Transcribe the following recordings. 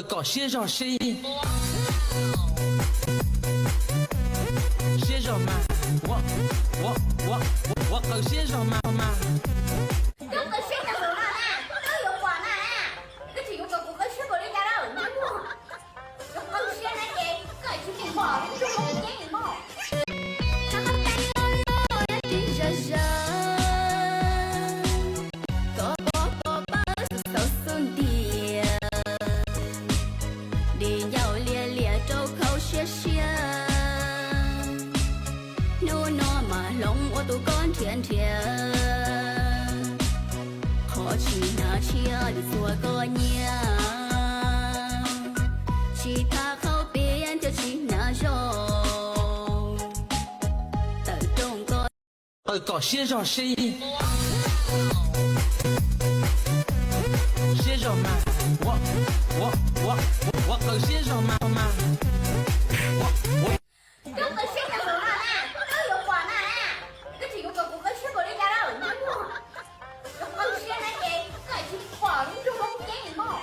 搞先生声音，先生们，我搞先生们吗？ Trước tôi xếp là phụ nào nè, nó hiệu quả nè. Cái chỉ dụng của cái xếp của đi ra đâu, nó mua. Lúc con xếp này chị, cái chỉ tiền bỏ, nó không có tiền bỏ. Thiên thiên khó chỉ na chia đi xua có nhia chỉ ta khâu biển cho chỉ na rồi tận trong có 搞先生声音，先生们，我搞先生们吗？我。 Trước tôi xếp là phụ nào nè, nó hiệu quả nè. Cái chỉ dụng của cái xếp của đi ra đâu, nó mua. Lúc con xếp này chị, cái chỉ bỏ, nó không có tiền bỏ.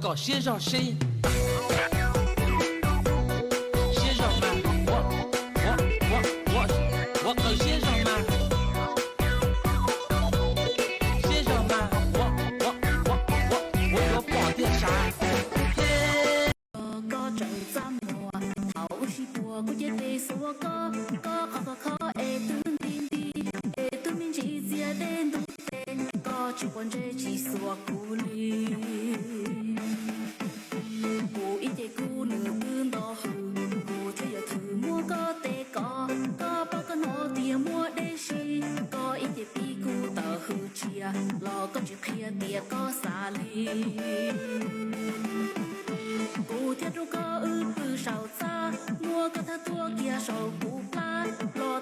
搞先生声音，先生们，我搞先生们，先生们，我有宝电啥？ có trận giam mùa thấu chỉ bùa của chết về số có khó e tương tin đi e tương minh chỉ chia đến đủ tên có chỉ quan chế chỉ số cú li cú ít để cú nửa tương đỏ hừ cú chơi giờ thử mua có tê có bao cái nó tiền mua để xí có ít để pi cú tờ hừ chia lo có chuyện kia tiền có xa li cụ thiết ru có ư sao xa mua có thà tua kia sầu cụ pha lo